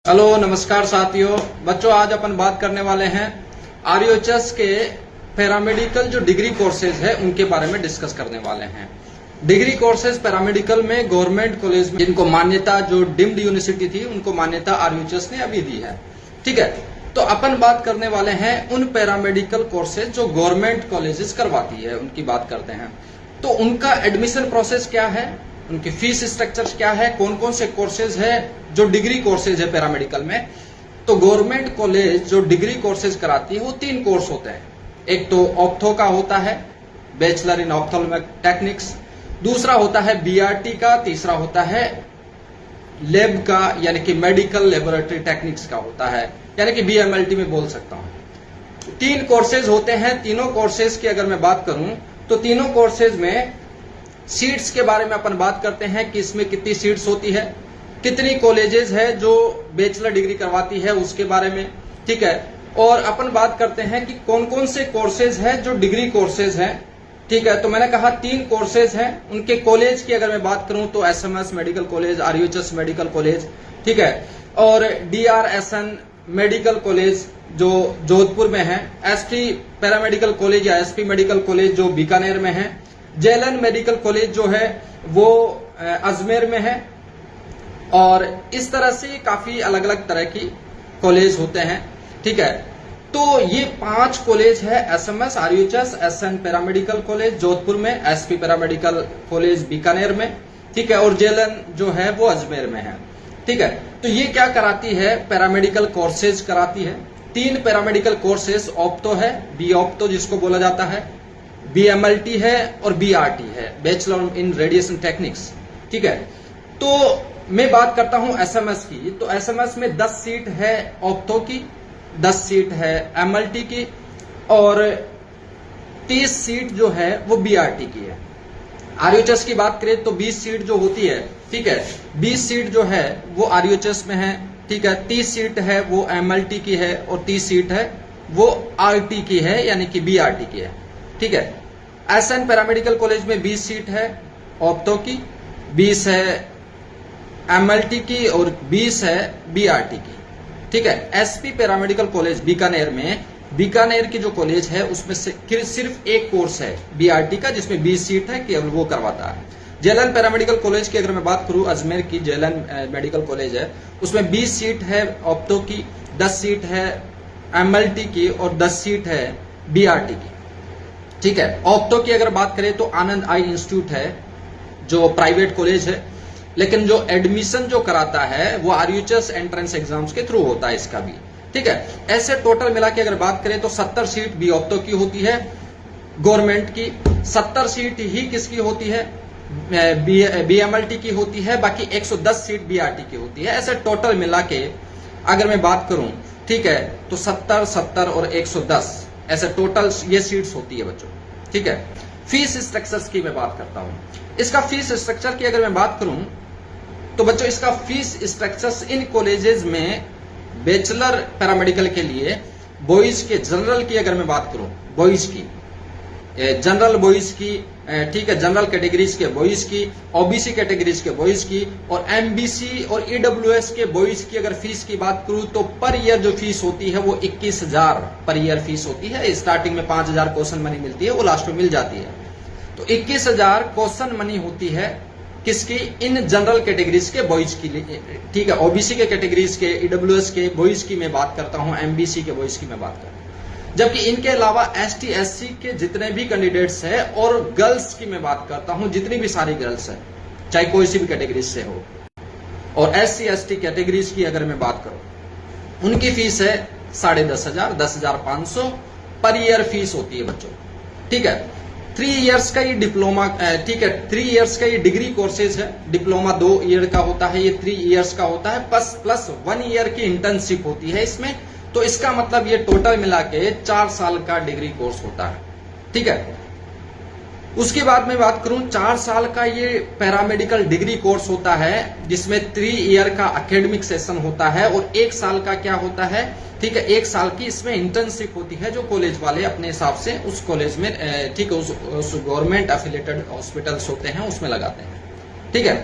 Hello नमस्कार साथियों। बच्चों आज अपन बात करने वाले हैं आरयूएचएस के पैरामेडिकल जो डिग्री कोर्सेज है उनके बारे में डिस्कस करने वाले हैं। डिग्री कोर्सेज पैरामेडिकल में गवर्नमेंट कॉलेज में जिनको मान्यता जो डीम्ड यूनिवर्सिटी थी उनको मान्यता आरयूएचएस ने अभी दी है। ठीक है, तो अपन बात करने वाले हैं उन पैरामेडिकल कोर्सेज जो गवर्नमेंट कॉलेजेस करवाती है उनकी बात करते हैं। तो उनका एडमिशन प्रोसेस क्या है, उनकी फीस स्ट्रक्चर क्या है, कौन कौन से कोर्सेज है जो डिग्री कोर्सेज है पैरामेडिकल में। तो गवर्नमेंट कॉलेज जो डिग्री कोर्सेज कराती है वो 3 कोर्स होते हैं। एक तो ऑप्थो का होता है, बैचलर इन ऑप्थोलमिक टेक्निक्स, दूसरा होता है बीआरटी का, तीसरा होता है लैब का यानी कि मेडिकल लेबोरेटरी टेक्निक्स का होता है, यानी कि बीएमएलटी में बोल सकता हूं। 3 कोर्सेज होते हैं। तीनों कोर्सेज की अगर मैं बात करूं तो तीनों कोर्सेज में सीट्स के बारे में अपन बात करते हैं कि इसमें कितनी सीट्स होती है, कितनी कॉलेजेस है जो बैचलर डिग्री करवाती है उसके बारे में। ठीक है, और अपन बात करते हैं कि कौन कौन से कोर्सेज है जो डिग्री कोर्सेज हैं। ठीक है, तो मैंने कहा 3 कोर्सेज हैं। उनके कॉलेज की अगर मैं बात करूं तो SMS medical college, RUHS medical college, ठीक है, और डीआरएसएन मेडिकल कॉलेज जो जोधपुर में है, एसपी पैरामेडिकल कॉलेज या एसपी मेडिकल कॉलेज जो बीकानेर में है, जेएलएन मेडिकल कॉलेज जो है वो अजमेर में है, और इस तरह से काफी अलग अलग तरह की कॉलेज होते हैं। ठीक है, तो ये 5 कॉलेज है, SMS, RUHS, SN paramedical college Jodhpur में, एसपी पैरामेडिकल कॉलेज बीकानेर में, ठीक है, और जेएलएन जो है वो अजमेर में है। ठीक है, तो ये क्या कराती है, पैरामेडिकल कोर्सेज कराती है। 3 पैरामेडिकल कोर्सेज ऑप्टो है, बी ऑप्टो जिसको बोला जाता है, बीएमएलटी है और बीआरटी है, बैचलर इन रेडिएशन टेक्निक्स। ठीक है, तो मैं बात करता हूं एसएमएस की। तो एसएमएस में 10 सीट है ऑप्टो की, 10 सीट है एमएलटी की, और 30 सीट जो है वो बीआरटी की है। आरयूएचएस की बात करें तो 20 सीट जो होती है, ठीक है, 20 सीट जो है वो आरयूएचएस में है। ठीक है, 30 सीट है वो एमएलटी की है और 30 सीट है वो आरटी की है यानी कि बीआरटी की है। ठीक है, एसएन पैरामेडिकल कॉलेज में 20 सीट है ऑप्टो की, 20 है एमएलटी की और 20 है बीआरटी की। ठीक है, एसपी पैरामेडिकल कॉलेज बीकानेर में, बीकानेर की जो कॉलेज है उसमें से सिर्फ एक कोर्स है बीआरटी का जिसमें 20 सीट है, केवल वो करवाता है। जेएलएन पैरामेडिकल कॉलेज की अगर मैं बात करूं, अजमेर की जेएलएन मेडिकल कॉलेज है, उसमें 20 सीट है ऑप्टो की, 10 सीट है एमएलटी की और 10 सीट है बीआरटी की। ठीक है, ऑप्टो की अगर बात करें तो आनंद आई इंस्टीट्यूट है जो प्राइवेट कॉलेज है, लेकिन जो एडमिशन जो कराता है वो आरयूएचएस एंट्रेंस एग्जाम्स के थ्रू होता है इसका भी। ठीक है, ऐसे टोटल मिला के अगर बात करें तो 70 सीट बी ऑप्टो की होती है गवर्नमेंट की, 70 सीट ही किसकी होती है, बीएमएलटी की होती है, बाकी 110 सीट बीआरटी की होती है। ऐसे टोटल मिला के अगर मैं बात करूं, ठीक है, तो 70, 70 और 110 ऐसे टोटल ये सीट्स होती है बच्चों। ठीक है, फीस स्ट्रक्चर्स की मैं बात करता हूं। इसका फीस स्ट्रक्चर की अगर मैं बात करूं तो बच्चों इसका फीस स्ट्रक्चर्स इन कॉलेजेस में बैचलर पैरामेडिकल के लिए बॉयज के जनरल की अगर मैं बात करूं, बॉयज की जनरल बॉयज की, ठीक है, जनरल कैटेगरीज के बॉयज की, ओबीसी कैटेगरीज के बॉयज की, और एमबीसी और ईडब्ल्यूएस के बॉयज की अगर फीस की बात करूं तो पर ईयर जो फीस होती है वो 21,000 पर ईयर फीस होती है। स्टार्टिंग में 5,000 क्वेश्चन मनी मिलती है, वो लास्ट में मिल जाती है। तो 21,000 क्वेश्चन मनी होती है किसकी, इन जनरल कैटेगरीज के बॉयज की। ठीक है, ओबीसी के कैटेगरीज के, ईडब्ल्यूएस के बॉयज की मैं बात करता हूं, एमबीसी के बॉयज की मैं बात करता हूं, जबकि इनके अलावा एसटी एससी के जितने भी कैंडिडेट्स हैं और गर्ल्स की मैं बात करता हूं, जितनी भी सारी गर्ल्स हैं चाहे कोई सी भी कैटेगरीज से हो, और एससी एसटी कैटेगरीज की अगर मैं बात करूं उनकी फीस है 10,500, 10,500 पर ईयर फीस होती है बच्चों। ठीक है, 3 इयर्स का ये डिप्लोमा, ठीक है, 3 इयर्स का ये डिग्री कोर्सेज है। डिप्लोमा 2 ईयर का होता है, ये 3 इयर्स का होता है, प्लस 1 ईयर की इंटर्नशिप होती है इसमें। तो इसका मतलब ये टोटल मिला के 4 साल का डिग्री कोर्स होता है। ठीक है, उसके बाद मैं बात करूं 4 साल का ये पैरामेडिकल डिग्री कोर्स होता है जिसमें 3 ईयर का एकेडमिक सेशन होता है और 1 साल का क्या होता है, ठीक है, 1 साल की इसमें इंटर्नशिप होती है जो कॉलेज वाले अपने हिसाब से उस कॉलेज में, ठीक है, उस गवर्नमेंट एफिलिएटेड हॉस्पिटल्स होते हैं उसमें लगाते हैं। ठीक है,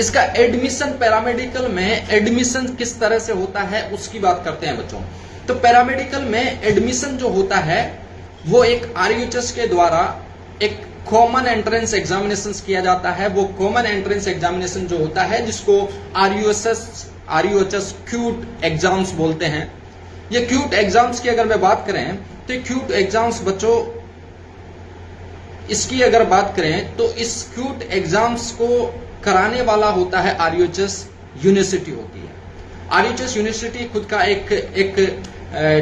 इसका एडमिशन पैरामेडिकल में एडमिशन किस तरह से होता है उसकी बात करते हैं बच्चों। तो पैरामेडिकल में एडमिशन जो होता है वो एक आरयूएचएस के द्वारा एक कॉमन एंट्रेंस एग्जामिनेशन किया जाता है। वो कॉमन एंट्रेंस एग्जामिनेशन जो होता है जिसको आरयूएचएस क्यूट एग्जाम्स बोलते हैं। ये क्यूट एग्जाम्स की अगर मैं बात करें तो क्यूट एग्जाम्स बच्चों इसकी अगर बात करें तो इस क्यूट एग्जाम्स को कराने वाला होता है आरयूएचएस यूनिवर्सिटी होती है। आरयूएचएस यूनिवर्सिटी खुद का एक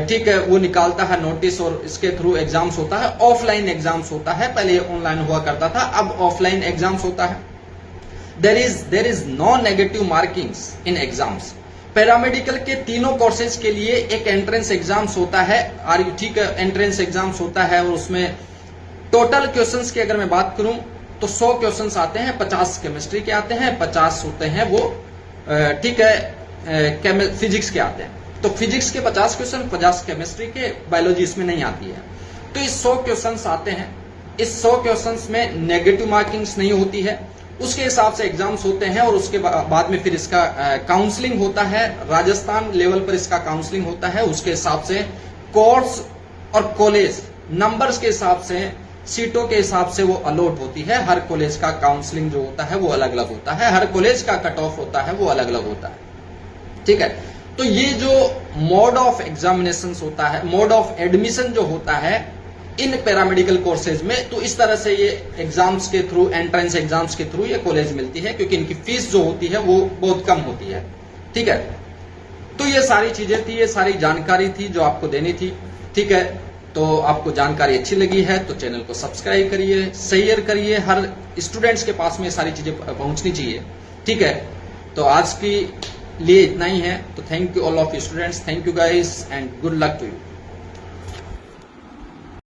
ठीक है वो निकालता है नोटिस और इसके थ्रू एग्जाम्स होता है। ऑफलाइन एग्जाम्स होता है, पहले ऑनलाइन हुआ करता था, अब ऑफलाइन एग्जाम्स होता है। There is no negative markings in exams. Paramedical के तीनों कोर्सेज के लिए एक एंट्रेंस एग्जाम्स होता है, ठीक है एंट्रेंस एग्जाम्स होता है और उसमें टोटल क्वेश्चंस की अगर मैं बात करूं तो 100 क्वेश्चंस आते हैं, 50 केमिस्ट्री के आते हैं, 50 होते हैं वो ठीक है फिजिक्स के आते हैं। तो फिजिक्स के 50 क्वेश्चन, 50 केमिस्ट्री के, बायोलॉजी इसमें नहीं आती है। तो इस 100 क्वेश्चंस आते हैं, इस 100 क्वेश्चंस में नेगेटिव मार्किंग्स नहीं होती है, उसके हिसाब से एग्जाम्स होते हैं और उसके बाद में फिर इसका काउंसलिंग होता है। राजस्थान लेवल पर इसका काउंसलिंग होता है, उसके हिसाब से कोर्स और कॉलेज नंबर्स के हिसाब से, सीटों के हिसाब से वो अलॉट होती है। हर कॉलेज का काउंसलिंग जो होता है वो अलग अलग होता है, हर कॉलेज का कट ऑफ होता है वो अलग अलग होता है, ठीक है। तो ये जो मोड ऑफ एग्जामिनेशन होता है, मोड ऑफ एडमिशन जो होता है इन पैरामेडिकल कोर्सेज में, तो इस तरह से ये एग्जाम्स के थ्रू, एंट्रेंस एग्जाम्स के थ्रू ये कॉलेज मिलती है, क्योंकि इनकी फीस जो होती है वो बहुत कम होती है, ठीक है। तो ये सारी चीजें थी, ये सारी जानकारी थी जो आपको देनी थी, ठीक है। तो आपको जानकारी अच्छी लगी है तो चैनल को सब्सक्राइब करिए, शेयर करिए, हर स्टूडेंट्स के पास में ये सारी चीजें पहुंचनी चाहिए, ठीक है। तो आज की लिए इतना ही है। तो thank you all of students, thank you guys and good luck to you.